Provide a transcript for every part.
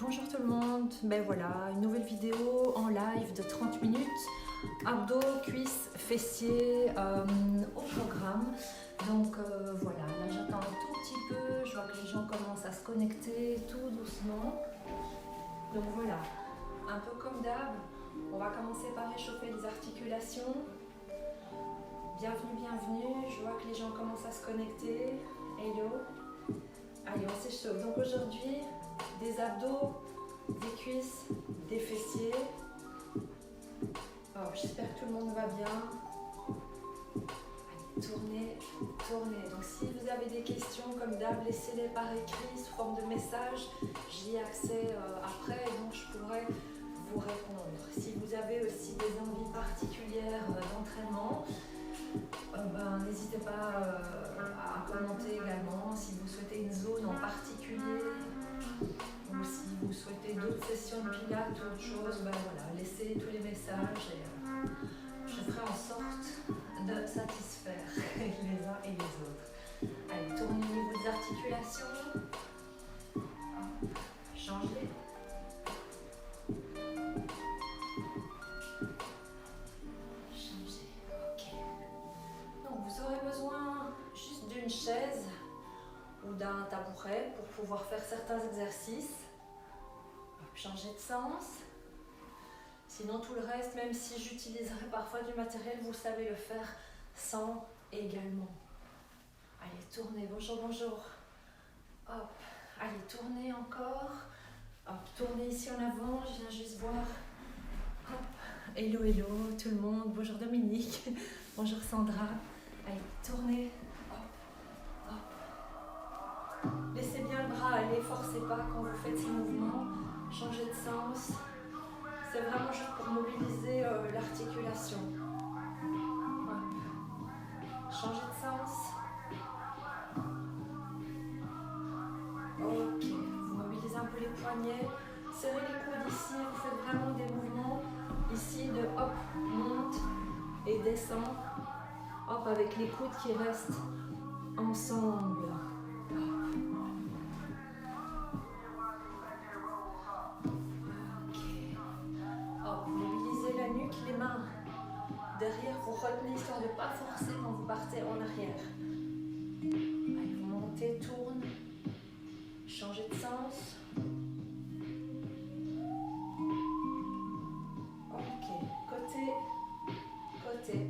Bonjour tout le monde, ben voilà, une nouvelle vidéo en live de 30 minutes, abdos, cuisses, fessiers au programme. Donc voilà, là j'attends un tout petit peu, je vois que les gens commencent à se connecter tout doucement. Donc voilà, un peu comme d'hab, on va commencer par réchauffer les articulations. Bienvenue, bienvenue, je vois que les gens commencent à se connecter. Hello. Allez, on s'échauffe. Donc aujourd'hui, des abdos, des cuisses, des fessiers. Oh, j'espère que tout le monde va bien. Allez, tournez, tournez. Donc si vous avez des questions comme d'hab, laissez-les par écrit sous forme de message. J'y ai accès après, donc je pourrai vous répondre. Si vous avez aussi des envies particulières d'entraînement, n'hésitez pas à commenter également si vous souhaitez une zone en particulier ou si vous souhaitez d'autres sessions de pilates ou autre chose, voilà, laissez tous les messages et je ferai en sorte de satisfaire les uns et les autres. Allez, tournez au niveau des articulations, changez. Vous aurez besoin juste d'une chaise ou d'un tabouret pour pouvoir faire certains exercices. Changer de sens. Sinon tout le reste, même si j'utiliserai parfois du matériel, vous savez le faire sans également. Allez, tournez. Bonjour, bonjour. Hop. Allez, tournez encore. Hop, tournez ici en avant. Je viens juste voir. Hop. Hello, hello tout le monde. Bonjour Dominique. Bonjour Sandra. Allez, tournez, hop, hop. Laissez bien le bras aller, forcez pas quand vous faites ces mouvements. Changez de sens. C'est vraiment juste pour mobiliser l'articulation. Changez de sens. Ok, vous mobilisez un peu les poignets. Serrez les coudes ici, vous faites vraiment des mouvements ici de hop, monte et descend. Hop, avec les coudes qui restent ensemble. Ok. Hop, mobilisez la nuque, les mains derrière, vous retenez histoire de ne pas forcer quand vous partez en arrière. Allez, vous montez, tourne, changez de sens. Ok, côté, côté.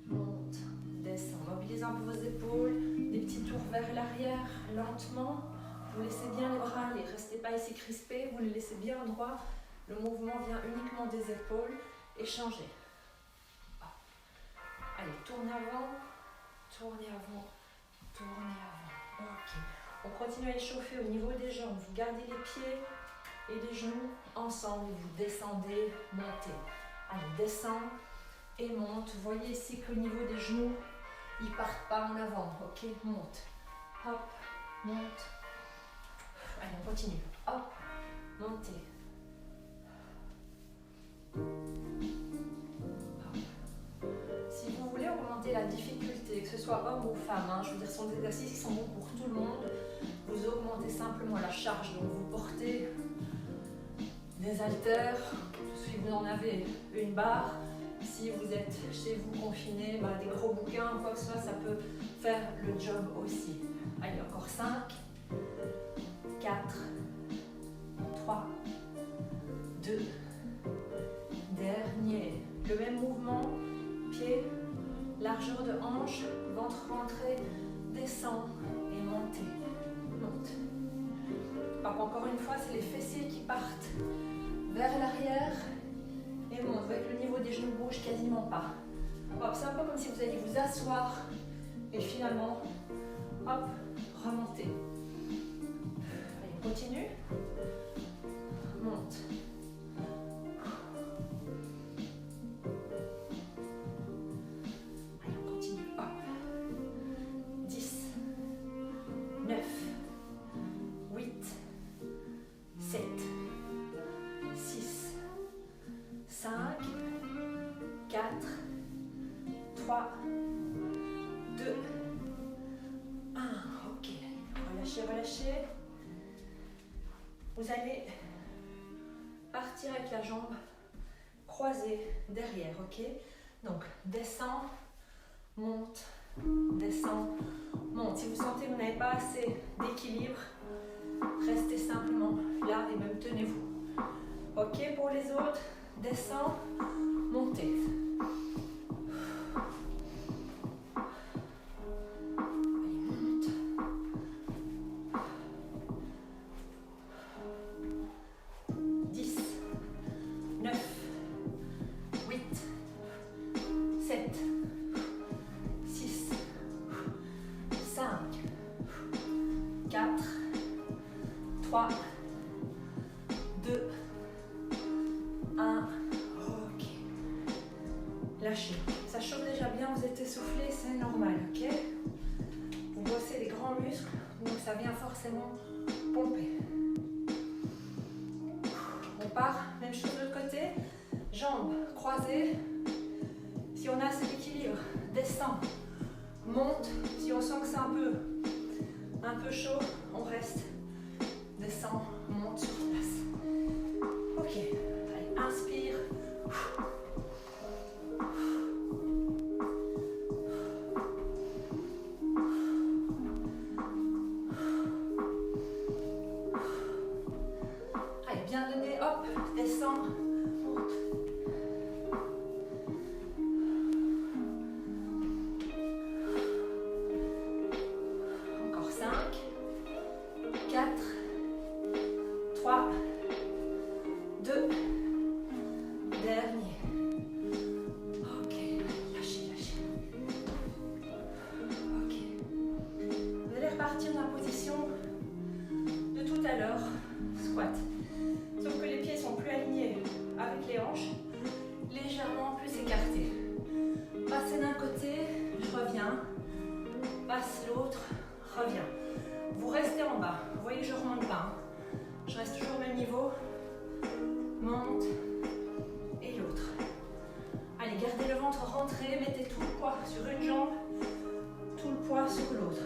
Monte, descend, mobilisez un peu vos épaules, des petits tours vers l'arrière, lentement. Vous laissez bien les bras aller, restez pas ici crispés, vous les laissez bien droit. Le mouvement vient uniquement des épaules et changez. Allez, tournez avant, tournez avant, tournez avant. Ok. On continue à échauffer au niveau des jambes. Vous gardez les pieds et les genoux ensemble. Vous descendez, montez. Allez, descend. Et monte. Vous voyez ici qu'au niveau des genoux, ils ne partent pas en avant. Ok, monte. Hop, monte. Allez, on continue. Hop, montez. Hop. Si vous voulez augmenter la difficulté, que ce soit homme ou femme, je veux dire, ce sont des exercices qui sont bons pour tout le monde. Vous augmentez simplement la charge. Donc, vous portez des haltères. Si vous en avez une barre. Si vous êtes chez vous confiné, des gros bouquins, quoi que ce soit, ça peut faire le job aussi. Allez, encore 5, 4, 3, 2, dernier. Le même mouvement, pied, largeur de hanche, ventre rentré, descend et montez. Monte. Encore une fois, c'est les fessiers qui partent vers l'arrière. Et monte, avec le niveau des genoux bouge quasiment pas. Hop, c'est un peu comme si vous alliez vous asseoir et finalement, hop, remonter. Allez, on continue. Monte. Allez, on continue. Hop. 10, 9, 8, 7, 6, 5, 4, 3, 2, relâchez, relâchez. Vous allez partir avec la jambe croisée derrière, ok? Donc, descend, monte, descend, monte. Si vous sentez que vous n'avez pas assez d'équilibre, restez simplement là et même tenez-vous. Ok pour les autres, descend, montez. Lâchez. Ça chauffe déjà bien, vous êtes essoufflé, c'est normal, ok? Vous bossez les grands muscles, donc ça vient forcément pomper. On part, même chose de l'autre côté. Jambes croisées. Si on a assez d'équilibre, descend, monte. Si on sent que c'est un peu chaud, on reste. Descend, monte sur place. Ok, allez, inspire. Mettez tout le poids sur une jambe, tout le poids sur l'autre.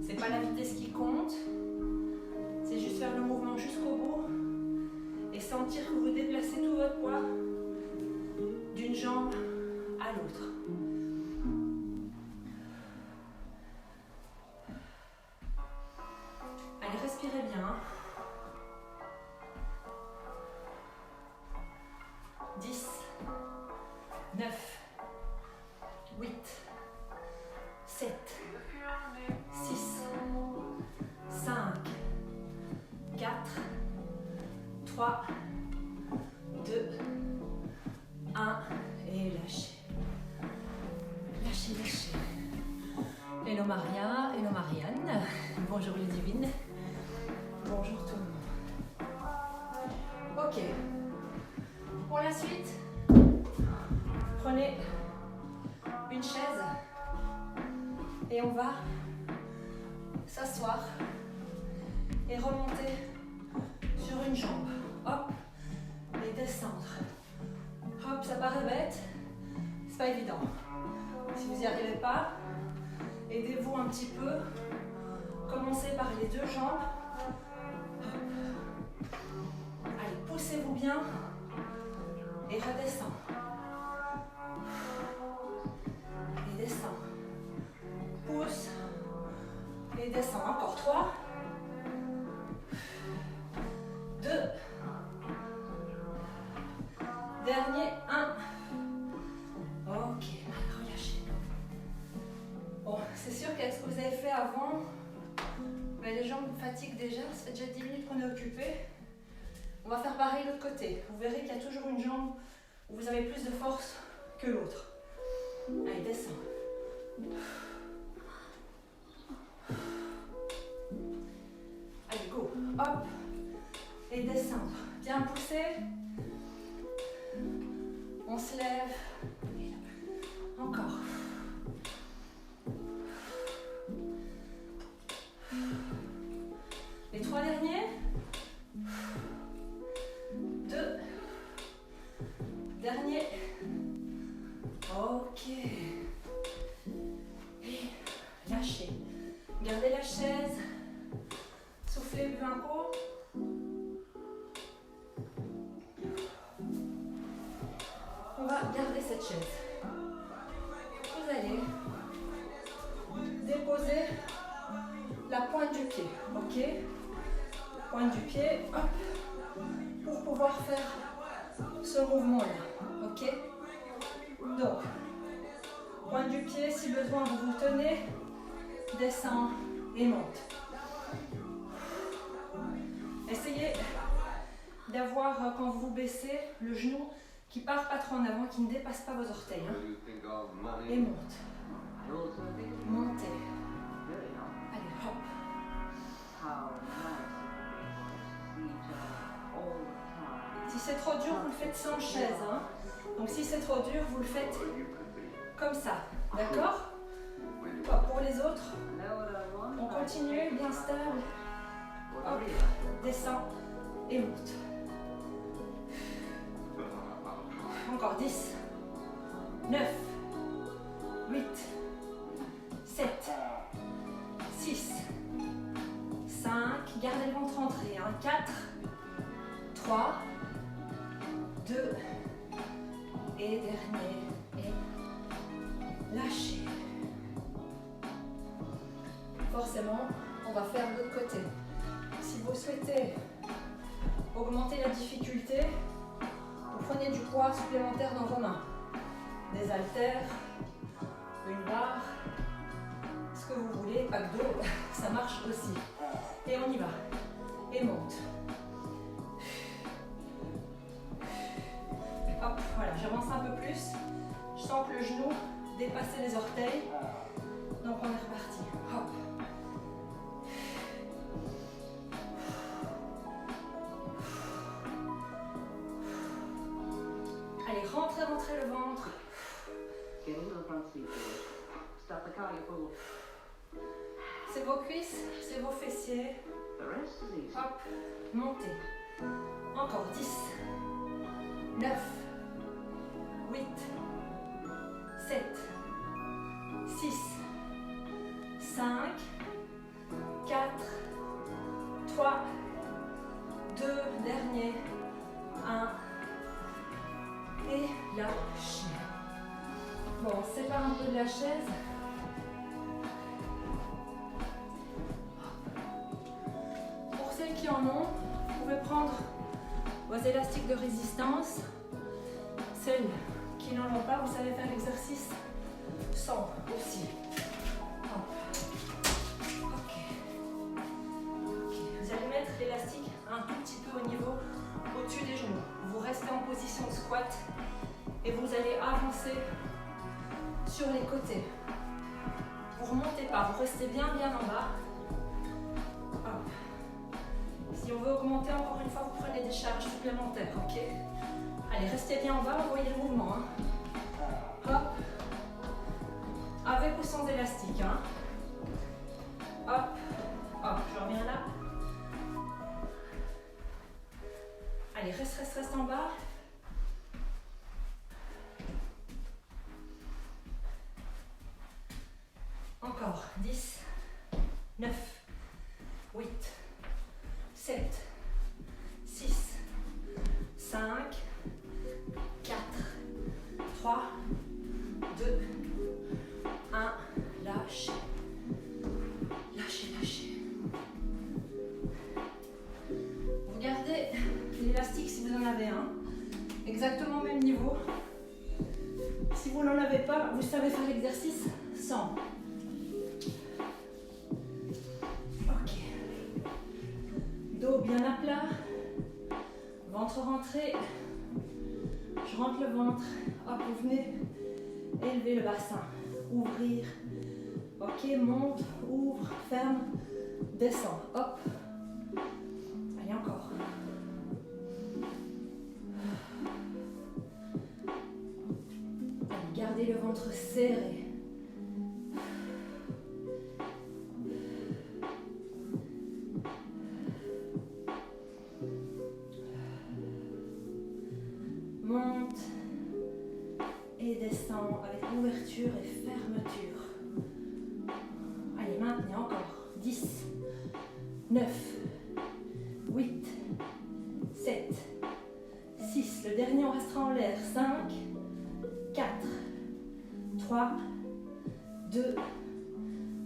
C'est pas la vitesse qui compte, c'est juste faire le mouvement jusqu'au bout et sentir que vous déplacez tout votre poids d'une jambe à l'autre. Allez, respirez bien. 10, 9, 8, 7, 6, 5, 4, 3, 2, 1 et lâchez. Lâchez, lâchez. Hello Maria, hello Marianne. Bonjour Ludivine. Bonjour tout le monde. Ok. Pour la suite, prenez une chaise et on va s'asseoir et remonter sur une jambe. Hop, et descendre. Hop, ça paraît bête, c'est pas évident. Si vous n'y arrivez pas, aidez-vous un petit peu. Commencez par les deux jambes. Hop. Allez, poussez-vous bien. Et redescend. Et descend. Pousse. Et descend. Encore 3. 2. Dernier. 1. Ok. Relâchez. Bon, c'est sûr qu'avec ce que vous avez fait avant, les jambes fatiguent déjà. Ça fait déjà 10 minutes qu'on est occupé. On va faire pareil de l'autre côté. Vous verrez qu'il y a toujours une jambe où vous avez plus de force que l'autre. Allez, descends. Allez, go. Hop. Et descendre. Bien pousser. On se lève. Encore. Les 3 derniers. 2. Dernier. Ok. Et lâchez. Gardez la chaise. Soufflez, buvez un coup. On va garder cette chaise. Vous allez déposer la pointe du pied, ok? Pointe du pied, hop, pour pouvoir faire ce mouvement-là, ok? Donc, pointe du pied, si besoin, vous vous tenez, descend et monte. Essayez d'avoir, quand vous vous baissez, le genou qui part pas trop en avant, qui ne dépasse pas vos orteils. Hein. Et monte. Montez. Allez, hop. Si c'est trop dur, vous le faites sans chaise. Hein. Donc si c'est trop dur, vous le faites comme ça. D'accord? Pour les autres, on continue, bien stable. Hop, descend et monte. Encore 10, 9, 8, 7, 6, 5, gardez le ventre rentré, 4, 3, 2, et dernier, et lâchez. Forcément, on va faire de l'autre côté. Si vous souhaitez augmenter la difficulté, vous prenez du poids supplémentaire dans vos mains. Des haltères, une barre, ce que vous voulez, pack d'eau, ça marche aussi. Et on y va. Et monte. Hop, voilà, j'avance un peu plus. Je sens que le genou dépasse les orteils. Donc on est reparti. Hop. Allez, rentrez le ventre. C'est vos cuisses, c'est vos fessiers. Hop, montez. Encore 10, 9, 8, 7, 6, 5, 4, 3, 2, dernier, 1. Et lâchez. Bon, on se sépare un peu de la chaise. Pour celles qui en ont, vous pouvez prendre vos élastiques de résistance. Celles qui n'en ont pas, vous savez faire l'exercice sans aussi. Ok. Vous allez mettre l'élastique un tout petit peu au niveau au-dessus des genoux. Vous restez en position de squat et vous allez avancer sur les côtés. Vous ne remontez pas, vous restez bien en bas. Hop. Si on veut augmenter encore une fois, vous prenez des charges supplémentaires, ok? Allez, restez bien en bas, envoyez le mouvement. Hein. Hop. Avec ou sans élastique. Hein. Hop. Hop, je reviens là. Allez, reste en bas. Encore 10, 9, 8, 7, 6, 5, 4, 3, 2, 1, lâchez. Lâchez, lâchez. Vous gardez l'élastique si vous en avez un, exactement au même niveau. Si vous n'en avez pas, vous savez faire l'exercice sans. Ok. Dos bien à plat, ventre rentré. Je rentre le ventre. Hop, vous venez élever le bassin. Ouvrir. Ok, monte, ouvre, ferme, descend. Hop. Allez, encore. Allez, gardez le ventre serré. Monte et et descend avec ouverture et fermeture. Allez, maintenez encore. 10, 9, 8, 7, 6. Le dernier, on restera en l'air. 5, 4, 3, 2,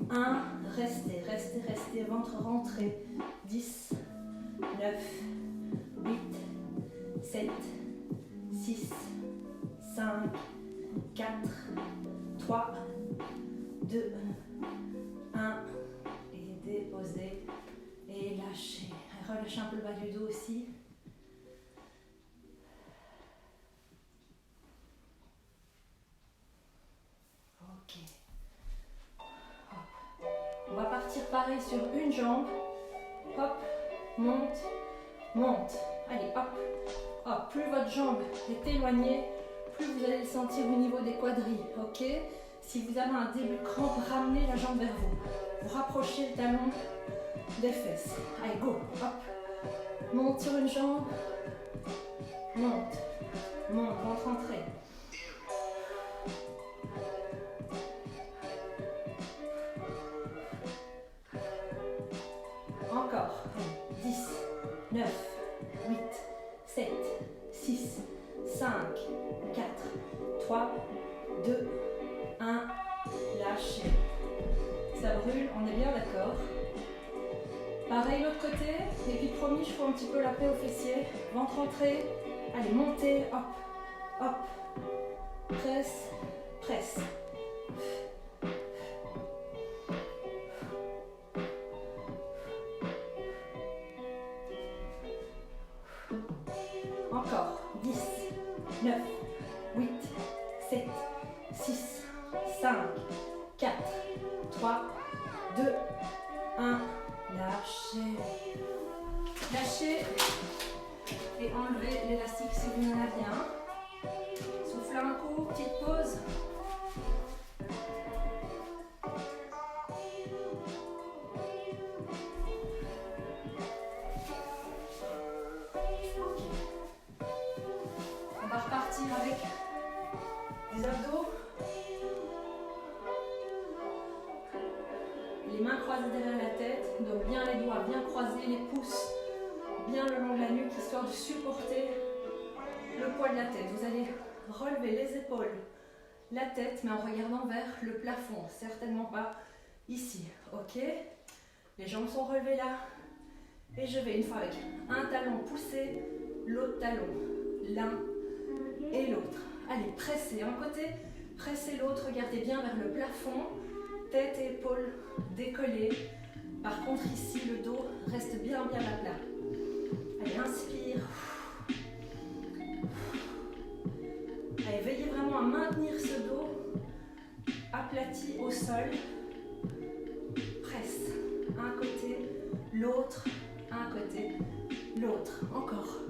1. Restez, restez, restez. Ventre rentré. 10, 9, 8, 7, 6, 5, 4, 3, 2, 1. Et déposez et lâchez. Relâchez un peu le bas du dos aussi. Ok. Hop. On va partir pareil sur une jambe. Hop, monte, monte. Allez, hop, hop. Plus votre jambe est éloignée, plus vous allez le sentir au niveau des quadrilles. Ok. Si vous avez un début de crampe, ramenez la jambe vers vous. Vous rapprochez le talon des fesses. Allez, go. Hop. Monte sur une jambe. Monte. Monte. Ventre entré. Encore. 10, 9, 8, 7, 6, 5, 4, 3, 2, 1. Lâchez. Ça brûle, on est bien d'accord. Pareil l'autre côté, et puis promis, je fais un petit peu la paix aux fessiers. Ventre entré, allez, montez, hop, hop, presse, presse. Encore, 10, 9, 8, 7, 6, 5, 4, 3, 2, 1. Lâchez. Lâchez et enlevez l'élastique si vous en avez un. Soufflez un coup, petite pause. On va repartir avec des abdos. Les mains croisées derrière la tête, donc bien les doigts, bien croisés, les pouces bien le long de la nuque, histoire de supporter le poids de la tête. Vous allez relever les épaules, la tête, mais en regardant vers le plafond, certainement pas ici, ok? Les jambes sont relevées là, et je vais une fois avec un talon poussé, l'autre talon, l'un et l'autre. Allez, pressez un côté, pressez l'autre, regardez bien vers le plafond. Tête et épaules décollées. Par contre, ici, le dos reste bien à plat. Allez, inspire. Allez, veillez vraiment à maintenir ce dos aplati au sol. Presse. Un côté, l'autre. Un côté, l'autre. Encore.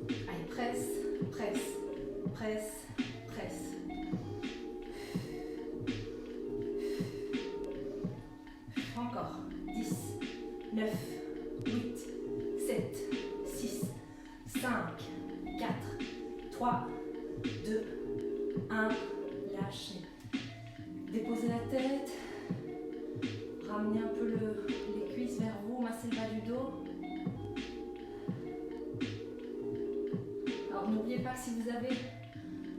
Allez, presse, presse. Presse, presse. Encore. 10, 9, 8, 7, 6, 5, 4, 3, 2, 1. Lâchez. Déposez la tête. Ramenez un peu les cuisses vers vous. Massez le bas du dos. Alors n'oubliez pas que si vous avez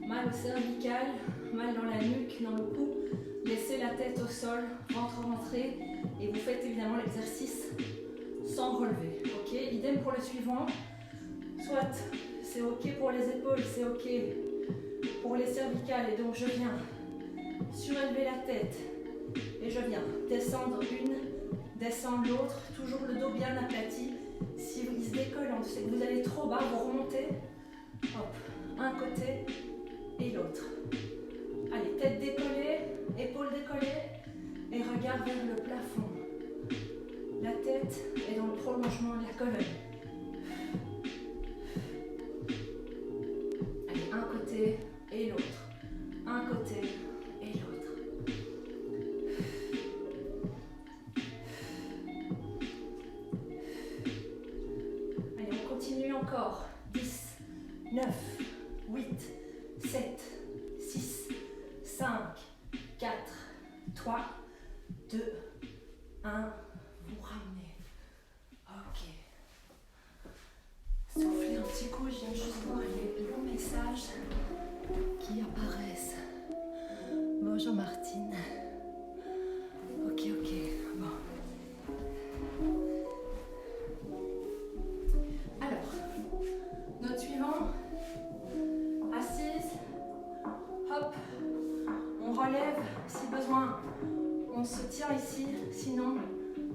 mal au cervical, mal dans la nuque, dans le cou, laissez la tête au sol, ventre rentré, et vous faites évidemment l'exercice sans relever. Ok, idem pour le suivant. Soit c'est ok pour les épaules, c'est ok pour les cervicales, et donc je viens surélever la tête et je viens descendre une, descendre l'autre, toujours le dos bien aplati. Si il se décolle, c'est que vous allez trop bas, vous remontez. Hop, un côté et l'autre. Allez, tête décollée, épaules décollées et regard vers le plafond. La tête est dans le prolongement de la colonne. Allez, un côté et l'autre. Un côté et l'autre. Allez, on continue encore. 10, 9, 8, 7, 6, 5, 4, 3, 2, 1. Vous ramenez. Ok. Soufflez un petit coup, je viens juste voir les longs messages qui apparaissent. Bonjour Martine. Ok, bon. Alors, notre suivant, assise, hop, on relève si besoin, on se tient ici, sinon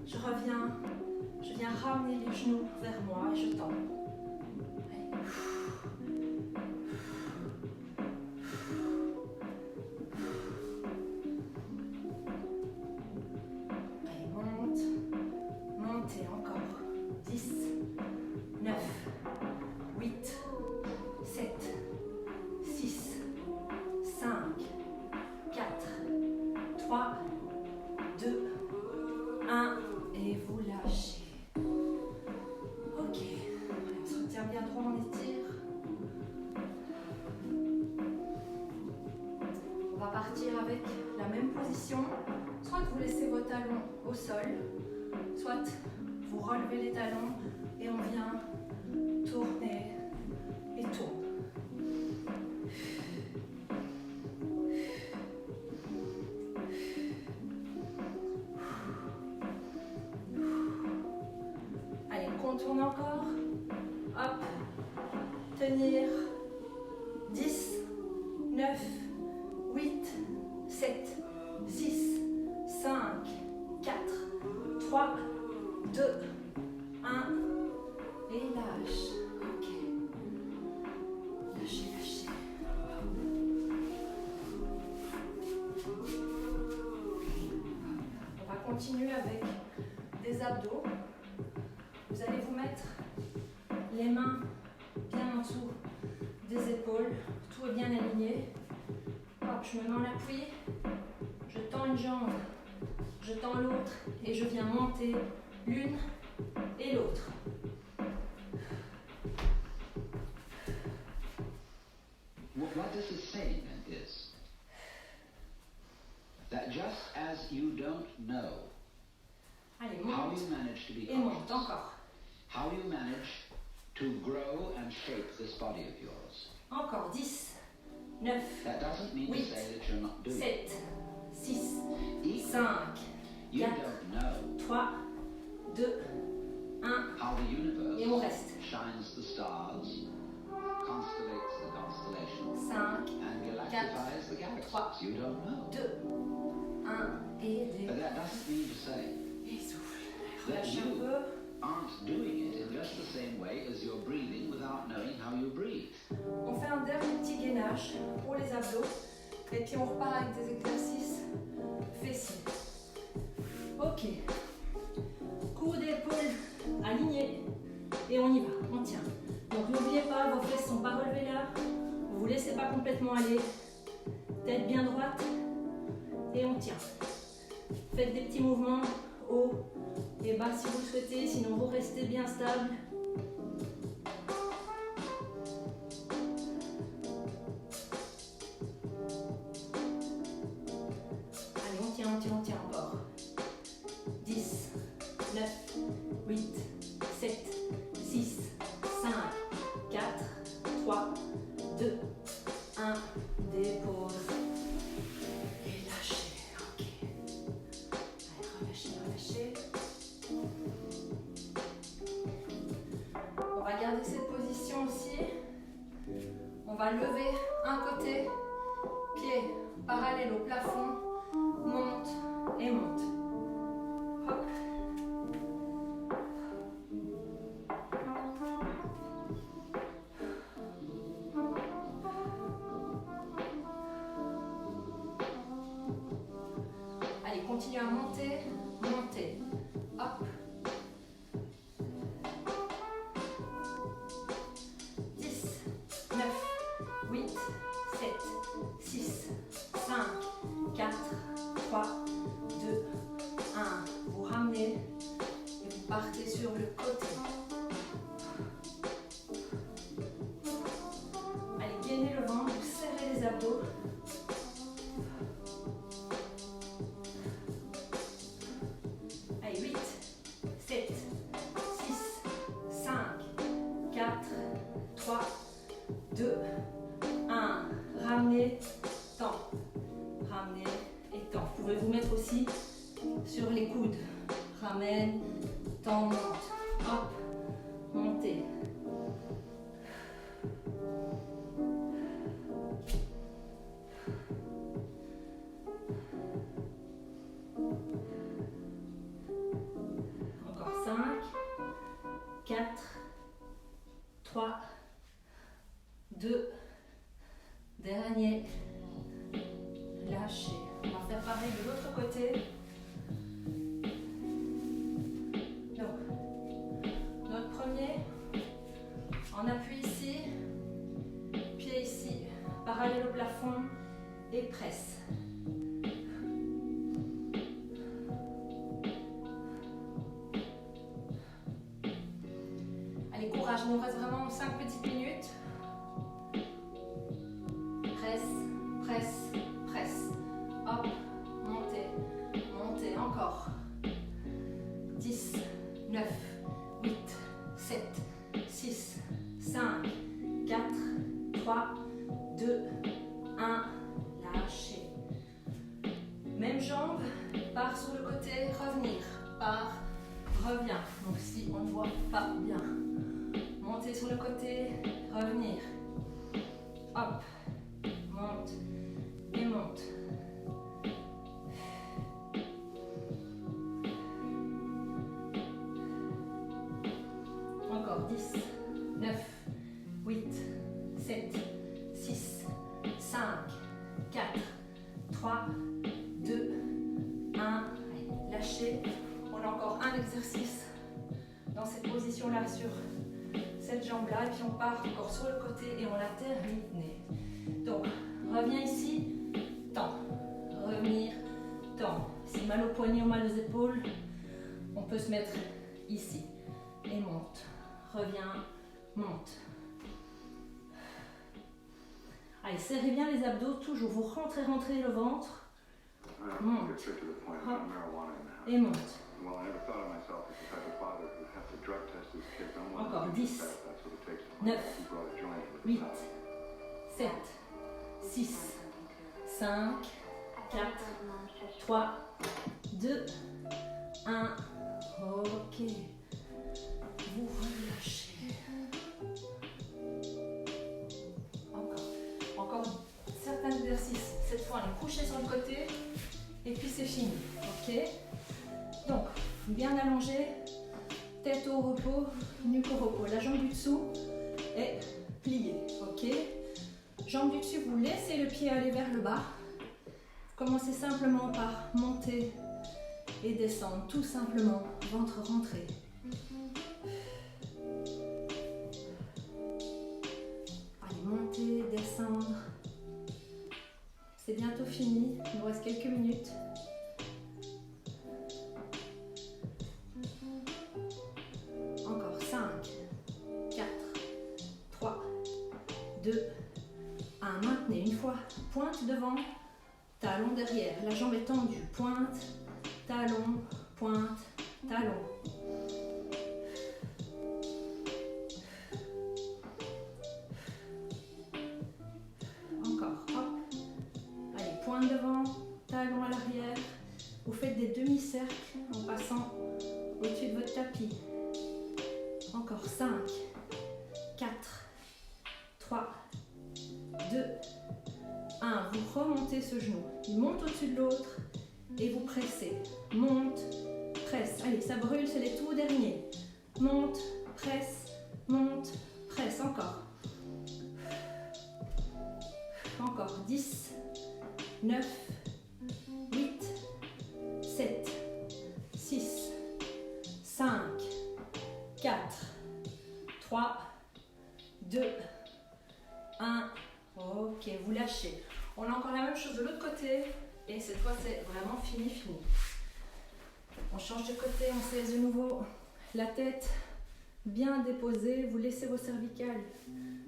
je viens ramener les genoux vers moi et je tends. Montez encore. 10, 9, 8, 7, 6, 5, 4, 3, 2, 1 et vous lâchez. Ok, on se retient bien droit, on étire. On va partir avec la même position. Soit vous laissez vos talons au sol, soit vous relevez les talons et on vient tourner et tourne. Allez, contourne encore. Hop. Tenir. 10, 9, 8, 7, 6, 5, 4, 3, 2, 1 et lâche. Ok. Lâchez. On va continuer avec des abdos. Vous allez vous mettre les mains bien en dessous des épaules. Tout est bien aligné. Hop, je me mets en appui. Je tends une jambe. Je tends l'autre et je viens monter l'une et l'autre. What this is saying is that just as you don't know Allez, how monte you manage to be et monte conscious, encore. how you manage to grow and shape this body of yours, Encore 10, 9, that doesn't mean to 8, say that you're not doing 7, it. 6, Equally, 5, you 4, don't know 3, 2, 1 how the et on universe reste. shines the stars, constellates the constellations, 5, and galactifies the galaxies. You don't know. 2, 1 et But that doesn't mean to say et souffle. that Relâche un you peu. aren't doing it in just the same way as you're breathing without knowing how you breathe. On fait un dernier petit gainage pour les abdos et puis on repart avec des exercices fessiers. Ok. Coude d'épaule aligné et on y va, on tient. Donc n'oubliez pas, vos fesses ne sont pas relevées là. Vous ne vous laissez pas complètement aller. Tête bien droite et on tient. Faites des petits mouvements haut et bas si vous le souhaitez, sinon vous restez bien stable. Allez, on tient encore. 10, 9, 8, 7, 6, 5, 4, 3, 2, 1. Dépose. Et lâchez. Ok. Allez, relâchez. On va garder cette position aussi. On va lever un côté, pied parallèle au plafond, monte et monte. Hop. Allez, continuez à monter, monter. Hop. 10, 9, 8, 7, 6, 5, 4, 3, 2, 1. Vous ramenez et vous partez sur le côté. 4, 3, 2, dernier, lâchez. On va faire pareil de l'autre côté. Donc, notre premier, on appuie ici, pied ici, parallèle au plafond et presse. Allez, courage, il nous reste vraiment 5 petites minutes. Presse, presse, presse. Hop, montez, montez, encore. 10, 9, 8, 7, 6, 5, 4, 3, 2, 1, lâchez. Même jambe, part sur le côté, revenir, part, revient. Donc si on ne voit pas bien, montez sur le côté, revenir. Hop, monte et monte. Encore 10, 9, 8, 7, 6, 5, 4, 3, 2, 1. Allez, lâchez. On a encore un exercice dans cette position-là sur cette jambe-là. Et puis on part encore sur le côté et on la termine. Donc, reviens ici, tends. Revenir, tends. Si mal au poignet ou mal aux épaules, on peut se mettre ici. Et monte. Reviens, monte. Allez, serrez bien les abdos, toujours. Vous rentrez le ventre. Monte. Hop. Et monte. Encore 10, 9, 8, 7, 6, 5, 4, 3, 2, 1. Ok. Vous relâchez. Encore certains exercices. Cette fois, on est couché sur le côté et puis c'est fini. Ok. Donc, bien allongé, tête au repos, nuque au repos. La jambe du dessous est pliée. Ok. Jambe du dessus, vous laissez le pied aller vers le bas. Commencez simplement par monter et descendre, tout simplement, ventre rentré. Allez, monter, descendre. C'est bientôt fini, il nous reste quelques minutes. Encore 5, 4, 3, 2, 1. Maintenez une fois, pointe devant, talon derrière. La jambe est tendue, pointe, talon, pointe, talon. Encore, hop. Allez, pointe devant, talon à l'arrière. Vous faites des demi-cercles en passant au-dessus de votre tapis. Encore 5, 4, 3, 2, 1. Vous remontez ce genou. Il monte au-dessus de l'autre et vous pressez. Monte, presse. Allez, ça brûle, c'est les tout derniers. Monte, presse, encore. Encore 10, 9, 8, 7, 6, 5, 4, 3, 2, 1. Ok, vous lâchez. On a encore la même chose de l'autre côté. Et cette fois, c'est vraiment fini. On change de côté, on se laisse de nouveau la tête bien déposée. Vous laissez vos cervicales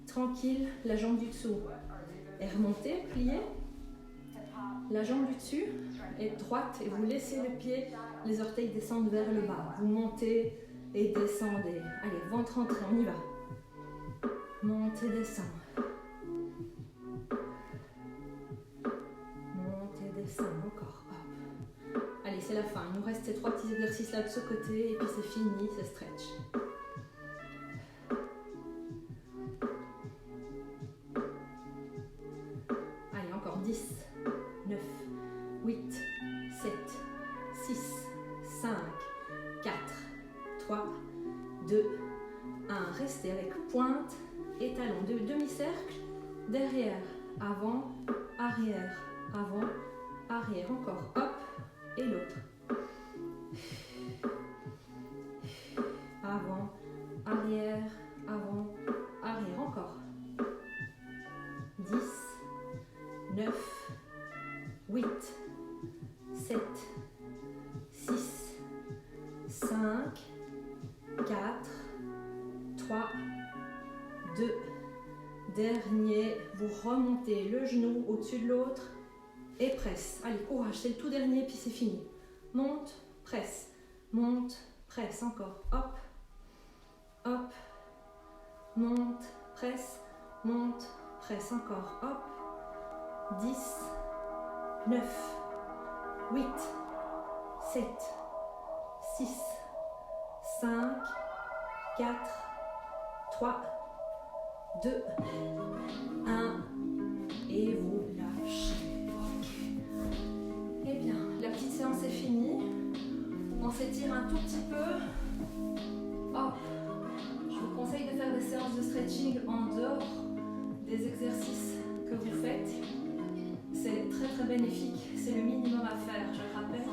tranquilles. La jambe du dessous est remontée, pliée. La jambe du dessus est droite et vous laissez le pied, les orteils descendent vers le bas. Vous montez et descendez. Allez, ventre rentré, on y va. Montez, descendez. Encore, hop. Allez, c'est la fin. Il nous reste ces 3 petits exercices là de ce côté et puis c'est fini, c'est stretch. Allez, encore 10, 9, 8, 7, 6, 5, 4, 3, 2, 1. Restez avec pointe et talon. Demi-cercle, derrière, avant, arrière, avant, arrière. Encore, hop, et l'autre. Avant, arrière, avant, arrière. Encore. 10, 9, 8, 7, 6, 5, 4, 3, 2, dernier. Vous remontez le genou au-dessus de l'autre et presse. Allez, courage, c'est le tout dernier puis c'est fini. Monte, presse, encore. Hop, hop, monte, presse, encore. Hop, 10, 9, 8, 7, 6, 5, 4, 3, 2, 1, et vous lâchez. Ok. Eh bien, la petite séance est finie. On s'étire un tout petit peu. Hop. Je vous conseille de faire des séances de stretching en dehors des exercices que vous faites. C'est très très bénéfique. C'est le minimum à faire, je le rappelle.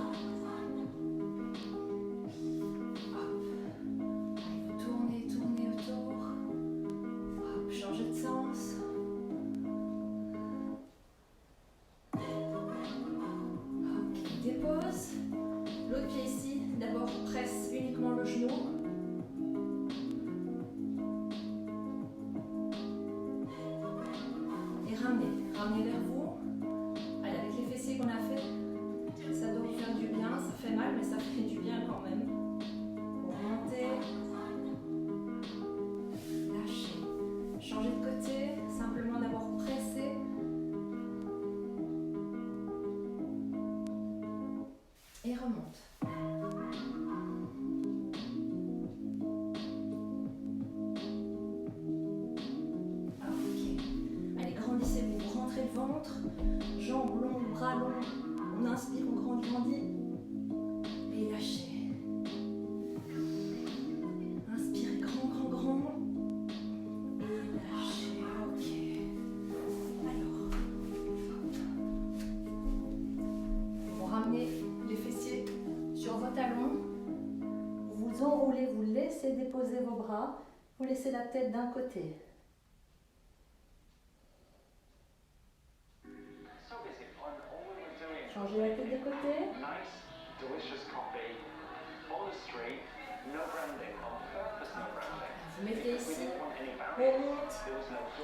Tournez autour. Hop, changez de sens. Ok, dépose. L'autre pied ici. D'abord, presse uniquement le genou. Et ramenez vers vous. Allez, avec les fessiers qu'on a fait, ça doit vous faire du bien. Ça fait mal, mais ça fait du bien quand même. Pour remonter. Lâchez. Changez de côté, simplement d'abord pressé. Et remonte. Jambes longues, bras longs, on inspire, on grandit, et lâchez. Inspirez grand, et lâchez, ok. Alors, vous ramenez les fessiers sur vos talons, vous vous enroulez, vous laissez déposer vos bras, vous laissez la tête d'un côté. Changez la tête de côté. Vous mettez ici, on monte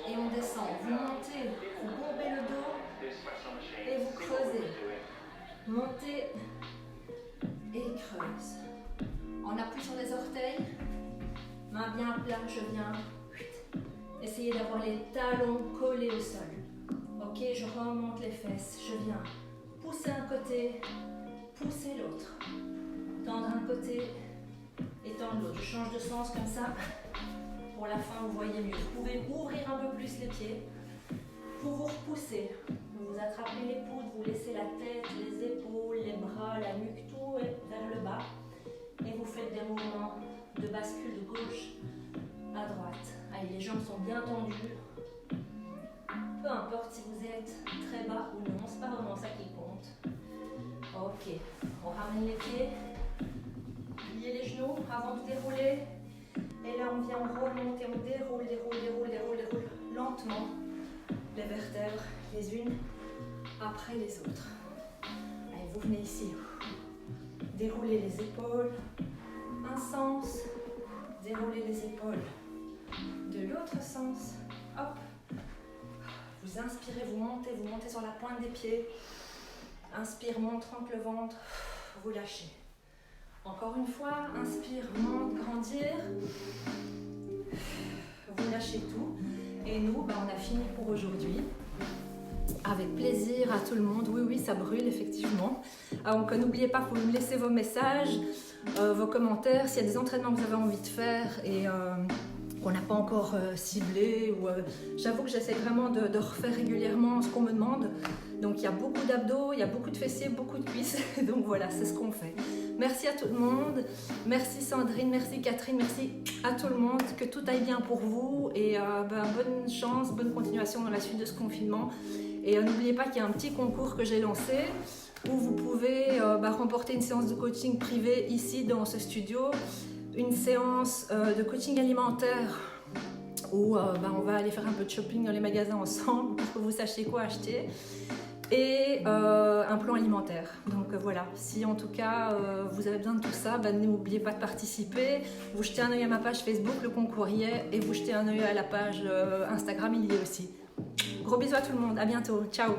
et on descend. Vous montez, vous courbez le dos et vous creusez. Montez et creuse. On appuie sur les orteils, main bien plate, je viens. Essayez d'avoir les talons collés au sol. Ok, je remonte les fesses, je viens. Poussez un côté, poussez l'autre. Tendre un côté et tendre l'autre. Je change de sens comme ça. Pour la fin, vous voyez mieux. Vous pouvez ouvrir un peu plus les pieds. Vous vous repoussez. Vous attrapez les coudes, vous laissez la tête, les épaules, les bras, la nuque, tout vers le bas. Et vous faites des mouvements de bascule de gauche à droite. Allez, les jambes sont bien tendues. Peu importe si vous êtes très bas ou non, c'est pas vraiment ça qui compte. Ok, on ramène les pieds, pliez les genoux avant de dérouler. Et là on vient, on remonte et on déroule lentement les vertèbres les unes après les autres. Allez, vous venez ici, déroulez les épaules, un sens, déroulez les épaules de l'autre sens, hop. Vous inspirez, vous montez sur la pointe des pieds. Inspire, monte, rentre le ventre. Vous lâchez. Encore une fois, inspire, monte, grandir. Vous lâchez tout. Et nous, on a fini pour aujourd'hui. Avec plaisir à tout le monde. Oui, ça brûle effectivement. Donc n'oubliez pas, vous me laissez vos messages, vos commentaires, s'il y a des entraînements que vous avez envie de faire et qu'on n'a pas encore ciblé. J'avoue que j'essaie vraiment de refaire régulièrement ce qu'on me demande. Donc il y a beaucoup d'abdos, il y a beaucoup de fessiers, beaucoup de cuisses. Donc voilà, c'est ce qu'on fait. Merci à tout le monde. Merci Sandrine, merci Catherine, merci à tout le monde. Que tout aille bien pour vous. Et bonne chance, bonne continuation dans la suite de ce confinement. Et n'oubliez pas qu'il y a un petit concours que j'ai lancé où vous pouvez remporter une séance de coaching privé ici dans ce studio. Une séance de coaching alimentaire où on va aller faire un peu de shopping dans les magasins ensemble pour que vous sachiez quoi acheter et un plan alimentaire. Donc voilà, si en tout cas vous avez besoin de tout ça, n'oubliez pas de participer. Vous jetez un œil à ma page Facebook, le concours y est, et vous jetez un œil à la page Instagram, il y est aussi. Gros bisous à tout le monde, à bientôt, ciao.